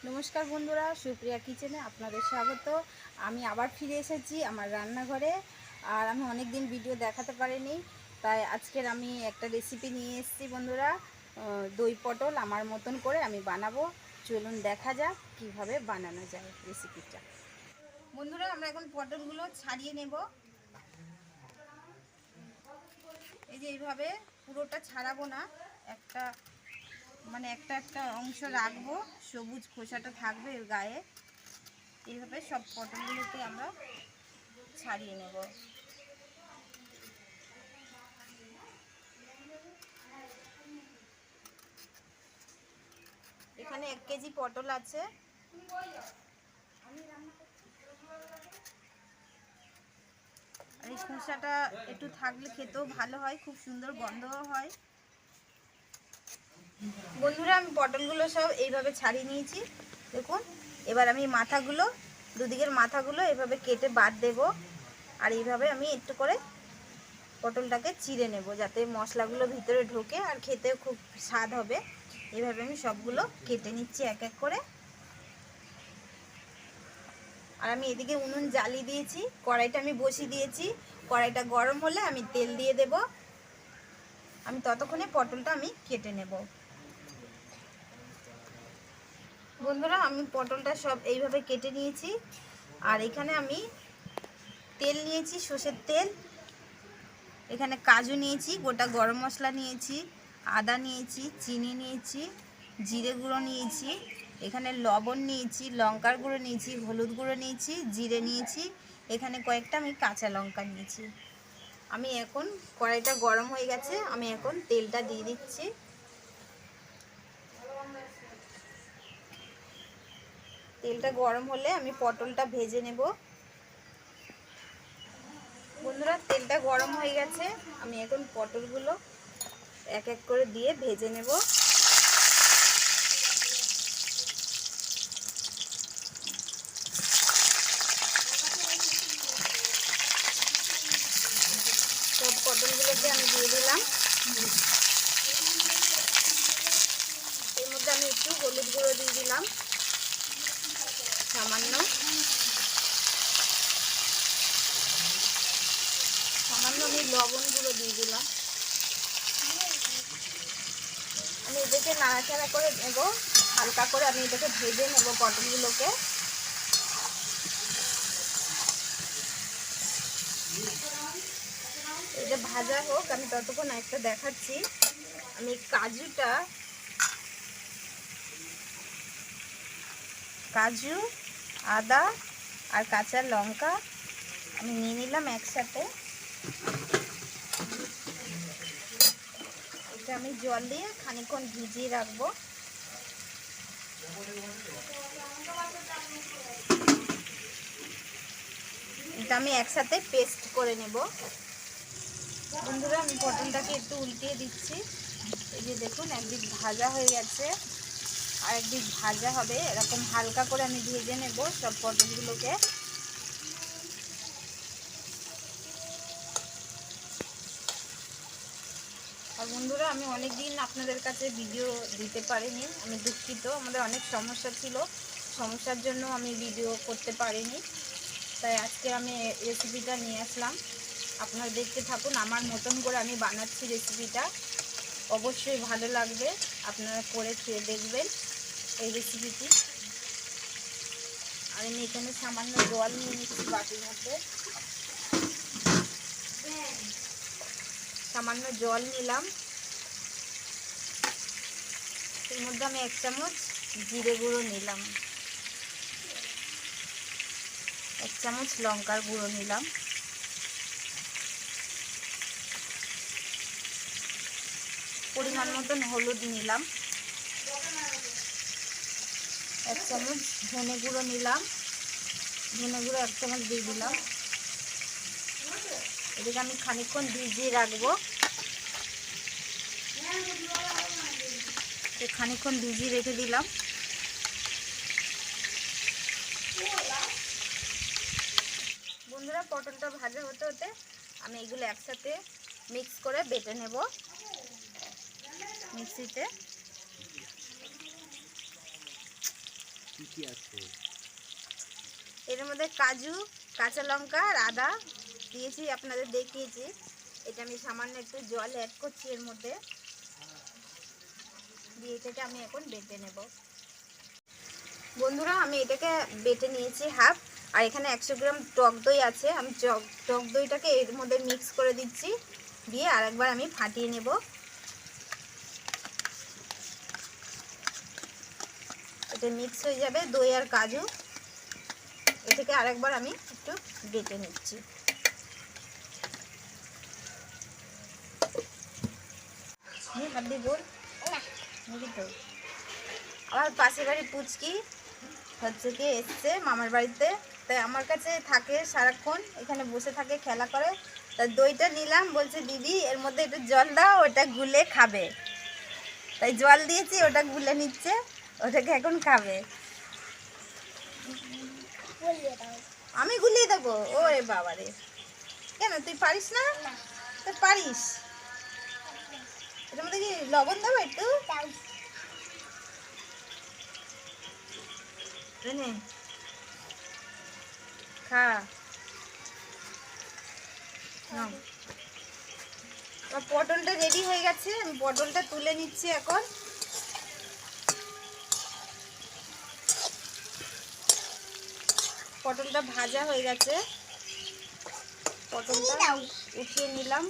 নমস্কার বন্ধুরা, সুপ্রিয়া কিচেনে আপনাদের স্বাগত। আমি আবার ফিরে এসেছি আমার রান্নাঘরে। আর আমি অনেক দিন ভিডিও দেখাতে পারিনি, তাই আজকের আমি একটা রেসিপি নিয়ে এসেছি বন্ধুরা। দই পটল আমার মতন করে আমি বানাবো। চলুন দেখা যাক কিভাবে বানানো যায় রেসিপিটা। বন্ধুরা, আমরা এখন পটলগুলো ছাড়িয়ে নেব। এই যে এইভাবে পুরোটা ছাড়াবো না, একটা একটা একটা অংশ রাখবো, সবুজ খোসাটা থাকবে এর গায়ে। এইভাবে সব পটলগুলোকে আমরা ছাড়িয়ে নেব। এখানে 1 কেজি পটল আছে। আর এই খোসাটা একটু থাকলে খেতেও ভালো হয়, খুব সুন্দর গন্ধও হয়। বন্ধুরা, আমি পটলগুলো সব এইভাবে ছাড়িয়ে নিয়েছি। দেখুন, এবার আমি মাথাগুলো, দুদিকের মাথাগুলো এভাবে কেটে বাদ দেব। আর এইভাবে আমি একটু করে পটলটাকে চিড়ে নেব, যাতে মশলাগুলো ভিতরে ঢোকে আর খেতেও খুব স্বাদ হবে। এইভাবে আমি সবগুলো কেটে নিচ্ছি এক এক করে। আর আমি এদিকে উনুন জ্বালিয়ে দিয়েছি, কড়াইটা আমি বসিয়ে দিয়েছি। কড়াইটা গরম হলে আমি তেল দিয়ে দেব। আমি ততক্ষণে পটলটা আমি কেটে নেব। বন্ধুরা, আমি পটলটা সব এইভাবে কেটে নিয়েছি। আর এখানে আমি তেল নিয়েছি, সর্ষের তেল। এখানে কাজু নিয়েছি, গোটা গরম মশলা নিয়েছি, আদা নিয়েছি, চিনি নিয়েছি, জিরে গুঁড়ো নিয়েছি, এখানে লবণ নিয়েছি, লঙ্কার গুঁড়ো নিয়েছি, হলুদ গুঁড়ো নিয়েছি, জিরে নিয়েছি, এখানে কয়েকটা আমি কাঁচা লঙ্কা নিয়েছি। আমি এখন কড়াইটা গরম হয়ে গেছে, আমি এখন তেলটা দিয়ে দিচ্ছি। তেলটা গরম হলে আমি পটলটা ভেজে নেব। বন্ধুরা, তেলটা গরম হয়ে গেছে, আমি এখন পটলগুলো এক এক করে দিয়ে ভেজে নেব। সব পটলগুলোকে আমি দিয়ে দিলাম। এর মধ্যে আমি একটু হলুদ গুঁড়ো দিয়ে দিলাম, সামান্য আমি লবণ গুঁড়ো দিয়ে দিলাম। আমি এটাকে নাড়াচাড়া করে নেব, হালকা করে আমি এটাকে ভেজে নেব পটলগুলোকে। এটা ভাজা হোক, আমি ততক্ষণ একটা দেখাচ্ছি। আমি কাজু, আদা আর কাঁচা লঙ্কা আমি নিয়ে নিলাম একসাথে। এটা আমি জল দিয়ে খানিকক্ষণ ভিজিয়ে রাখবো। এটা আমি একসাথে পেস্ট করে নেব। বন্ধুরা, আমি পটলটাকে একটু উল্টিয়ে দিচ্ছি। এই যে দেখুন, একদিক ভাজা হয়ে গেছে, আর একদিক ভাজা হবে। এরকম হালকা করে আমি ভেজে নেব সব পটলগুলোকে। আর বন্ধুরা, আমি অনেক দিন আপনাদের কাছে ভিডিও দিতে পারিনি, আমি দুঃখিত। আমাদের অনেক সমস্যা ছিল, সমস্যার জন্য আমি ভিডিও করতে পারিনি। তাই আজকে আমি রেসিপিটা নিয়ে আসলাম। আপনারা দেখতে থাকুন, আমার মতন করে আমি বানাচ্ছি রেসিপিটা। অবশ্যই ভালো লাগবে, আপনারা করে খেয়ে দেখবেন এই রেসিপিটি। আর আমি এখানে সামান্য জল নিয়ে নিচ্ছি বাটির মধ্যে। সামান্য জল নিলাম। এর মধ্যে আমি 1 চামচ জিরে গুঁড়ো নিলাম, 1 চামচ লঙ্কার গুঁড়ো নিলাম, পরিমাণ মতন হলুদ নিলাম, 1 চামচ ধনে গুঁড়ো নিলাম, ধনে গুঁড়ো 1 চামচ দিয়ে দিলাম। এদিকে আমি খানিকক্ষণ ভিজিয়ে রাখবো। খানিকক্ষণ ভিজিয়ে রেখে দিলাম। বন্ধুরা, পটলটা ভাজা হতে হতে আমি এগুলো একসাথে মিক্স করে বেটে নেব মিক্সিতে। কি কি আছে? এর মধ্যে কাজু, কাঁচা লঙ্কা আর আদা দিয়েছি, আপনাদের দেখিয়েছি। এটা আমি সামান্য একটু জল অ্যাড করছি এর মধ্যে, দিয়ে এটাকে আমি এখন বেটে নেব। বন্ধুরা, আমি এটাকে বেটে নিয়েছি হাফ। আর এখানে 100 গ্রাম টক দই আছে, আমি টক দইটাকে এর মধ্যে মিক্স করে দিচ্ছি, দিয়ে আরেকবার আমি ফাটিয়ে নেব। এটা মিক্স হয়ে যাবে দই আর কাজু। এটাকে আরেকবার আমি একটু বেটে নিচ্ছি। আমার পাশের বাড়ি পুচকি হচ্ছে কি এসছে মামার বাড়িতে, তাই আমার কাছে থাকে সারাক্ষণ, এখানে বসে থাকে, খেলা করে। তাই দইটা নিলাম, বলছে দিদি এর মধ্যে একটু জল দাও, ওটা গুলে খাবে। তাই জল দিয়েছি, ওটা গুলে নিচ্ছে, ওটাকে এখন খাবে। আমি গুলিয়ে দেবো? ওরে বাবারে, কেন তুই পারিস না? তুই পারিস। এটার মধ্যে কি লবণ দেবো একটু? খা। পটলটা রেডি হয়ে গেছে, আমি পটলটা তুলে নিচ্ছি এখন। পটলটা ভাজা হয়ে গেছে, পটলটা উঠিয়ে নিলাম।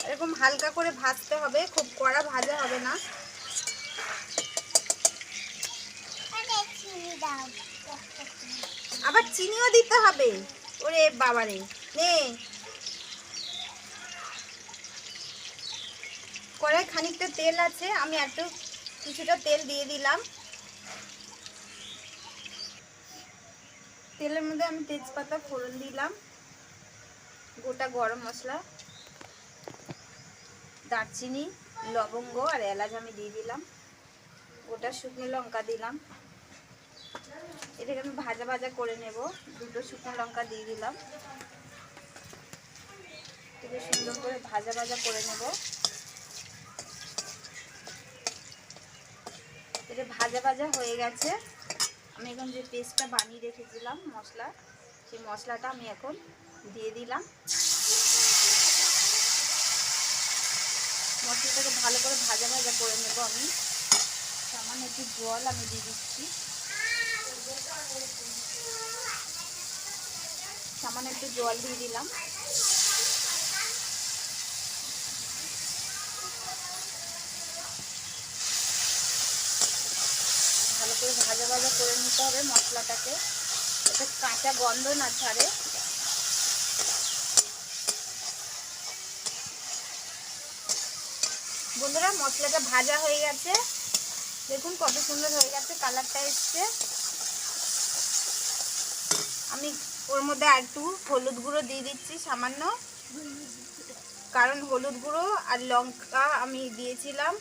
এরকম হালকা করে ভাজতে হবে, খুব কড়া ভাজা হবে না। আবার চিনিও দিতে হবে? ওরে বাবারে, নে। কড়াই খানিকটা তেল আছে, আমি একটু কিছুটা তেল দিয়ে দিলাম। তেলের মধ্যে আমি তেজপাতা ফোড়ন দিলাম, গোটা গরম মশলা, দারচিনি, লবঙ্গ আর এলাচ আমি দিয়ে দিলাম, গোটা শুকনো লঙ্কা দিলাম। এটাকে আমি ভাজা ভাজা করে নেব। দুটো শুকনো লঙ্কা দিয়ে দিলাম, এটাকে সুন্দর করে ভাজা ভাজা করে নেব। এটা ভাজা ভাজা হয়ে গেছে। আমি এখন যে পেস্টটা বানিয়ে রেখেছিলাম মশলা, সেই মশলাটা আমি এখন দিয়ে দিলাম। মশলাটাকে ভালো করে ভাজা ভাজা করে নেব আমি। সামান্য একটু জল আমি দিয়ে দিচ্ছি, সামান্য একটু জল দিয়ে দিলাম। ভালো করে ভাজা ভাজা করে নিতে হবে মশলাটাকে, এটা কাঁচা গন্ধ না ছাড়ে। বন্ধুরা, মশলাটা ভাজা হয়ে গেছে, দেখুন কত সুন্দর হয়ে গেছে, কালারটা এসছে। আমি ওর মধ্যে আর একটু হলুদ গুঁড়ো দিয়ে দিচ্ছি সামান্য, কারণ হলুদ গুঁড়ো আর লঙ্কা আমি দিয়েছিলাম।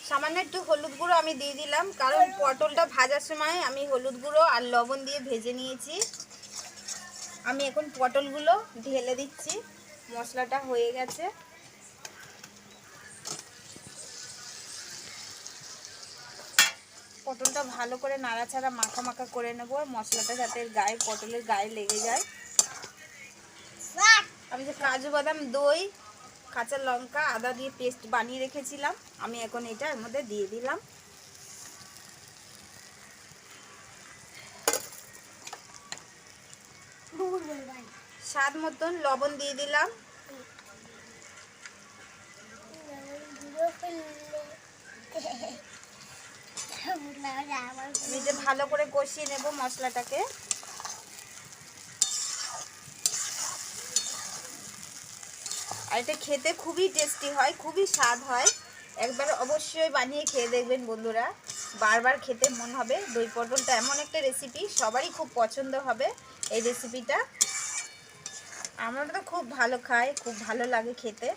সামান্য একটু হলুদ গুঁড়ো আমি দিয়ে দিলাম, কারণ পটলটা ভাজার সময় আমি হলুদ গুঁড়ো আর লবণ দিয়ে ভেজে নিয়েছি। আমি এখন পটলগুলো ঢেলে দিচ্ছি, মশলাটা হয়ে গেছে। পটলটা ভালো করে নাড়াচাড়া মাখা মাখা করে নেব, মশলাটা যাতে গায়ে, পটলের গায়ে লেগে যায়। আমি যে কাজু বাদাম, দই, কাঁচা লঙ্কা, আদা দিয়ে পেস্ট বানিয়ে রেখেছিলাম, আমি এখন এটা এর মধ্যে দিয়ে দিলাম। স্বাদ মতন লবণ দিয়ে দিলাম। আমি যে ভালো করে কষিয়ে নেব মশলাটাকে। আর এটা খেতে খুবই টেস্টি হয়, খুবই স্বাদ হয়। একবার অবশ্যই বানিয়ে খেয়ে দেখবেন বন্ধুরা, বারবার খেতে মন হবে। দই পটলটা এমন একটা রেসিপি, সবারই খুব পছন্দ হবে এই রেসিপিটা। আমরা তো খুব ভালো খাই, খুব ভালো লাগে খেতে।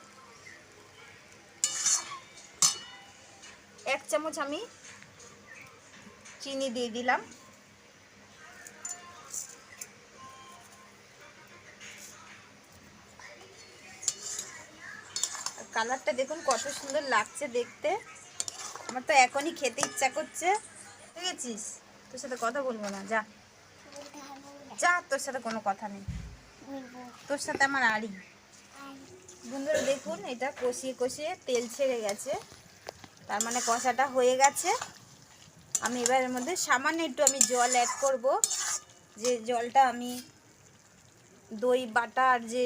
1 চামচ আমি চিনি দিয়ে দিলাম। কালারটা দেখুন কত সুন্দর লাগছে দেখতে। আমার তো এখনই খেতে ইচ্ছা করছে। দেখেছিস, তোর সাথে কথা বলবো না, যা যা, তোর সাথে কোনো কথা নেই, তোর সাথে আমার আড়ি। বন্ধুরা দেখুন, এটা কষিয়ে কষিয়ে তেল ছেড়ে গেছে, তার মানে কষাটা হয়ে গেছে। আমি এবার এর মধ্যে সামান্য একটু আমি জল অ্যাড করব, যে জলটা আমি দই বাটা আর যে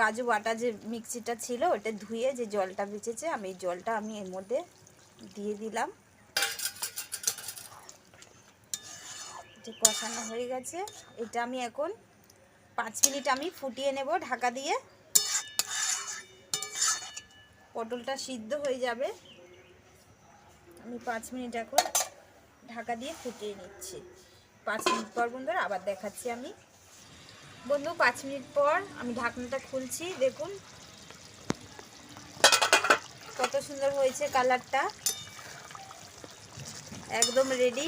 কাজু বাটা যে মিক্সিটা ছিল ওটা ধুয়ে যে জলটা বেঁচেছে, আমি এই জলটা আমি এর মধ্যে দিয়ে দিলাম। যে কষানো হয়ে গেছে, এটা আমি এখন 5 মিনিট আমি ফুটিয়ে নেব ঢাকা দিয়ে। পটলটা সিদ্ধ হয়ে যাবে, আমি 5 মিনিট এখন ঢাকা দিয়ে ফুটিয়ে নিচ্ছি। 5 মিনিট পর বন্ধুরা আবার দেখাচ্ছি আমি। বন্ধু 5 মিনিট পর আমি ঢাকনাটা খুলছি, দেখুন কত সুন্দর হয়েছে কালারটা, একদম রেডি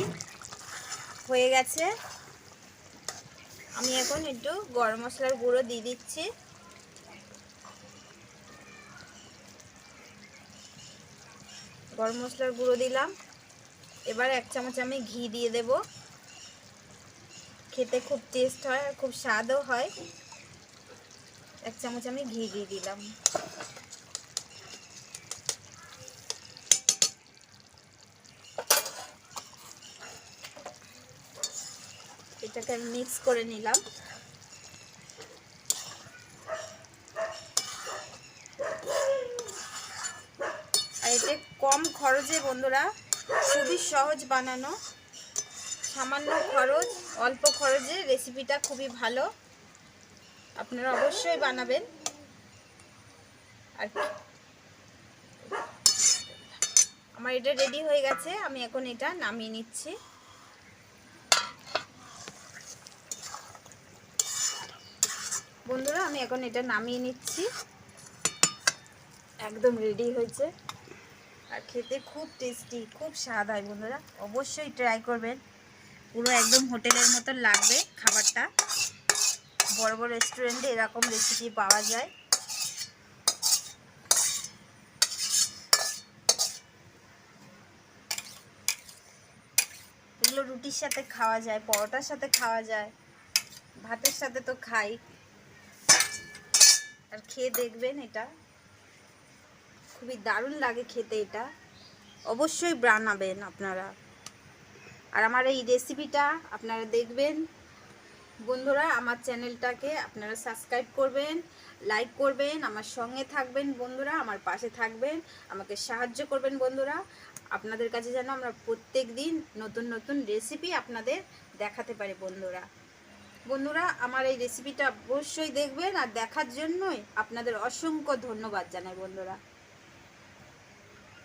হয়ে গেছে। আমি এখন একটু গরম মশলার গুঁড়ো দিয়ে দিচ্ছি। গরম মশলার গুঁড়ো দিলাম। এবার 1 চামচ আমি ঘি দিয়ে দেব। খেতে খুব টেস্ট হয় আর খুব স্বাদও হয়। 1 চামচ আমি ঘি দিয়ে দিলাম। এটাকে আমি মিক্স করে নিলাম। আর এটা কম খরচে বন্ধুরা, খুবই সহজ বানানো, সামান্য খরচ, অল্প খরচে রেসিপিটা খুবই ভালো, আপনারা অবশ্যই বানাবেন। আর আমার এটা রেডি হয়ে গেছে, আমি এখন এটা নামিয়ে নিচ্ছি। বন্ধুরা আমি এখন এটা নামিয়ে নিচ্ছি, একদম রেডি হয়েছে আর খেতে খুব টেস্টি, খুব স্বাদ হয় বন্ধুরা, অবশ্যই ট্রাই করবেন। পুরো একদম হোটেলের মতো লাগবে খাবারটা। বড় বড় রেস্টুরেন্টে এরকম রেসিপি পাওয়া যায়। এগুলো রুটির সাথে খাওয়া যায়, পরোটার সাথে খাওয়া যায়, ভাতের সাথে তো খাই। আর খেয়ে দেখবেন, এটা খুবই দারুণ লাগে খেতে, এটা অবশ্যই বানাবেন আপনারা। আর আমার এই রেসিপিটা আপনারা দেখবেন বন্ধুরা, আমার চ্যানেলটাকে আপনারা সাবস্ক্রাইব করবেন, লাইক করবেন, আমার সঙ্গে থাকবেন বন্ধুরা, আমার পাশে থাকবেন, আমাকে সাহায্য করবেন বন্ধুরা। আপনাদের কাছে যেন আমরা প্রত্যেক দিন নতুন নতুন রেসিপি আপনাদের দেখাতে পারি বন্ধুরা। বন্ধুরা আমার এই রেসিপিটা অবশ্যই দেখবেন, আর দেখার জন্যই আপনাদের অসংখ্য ধন্যবাদ জানাই বন্ধুরা।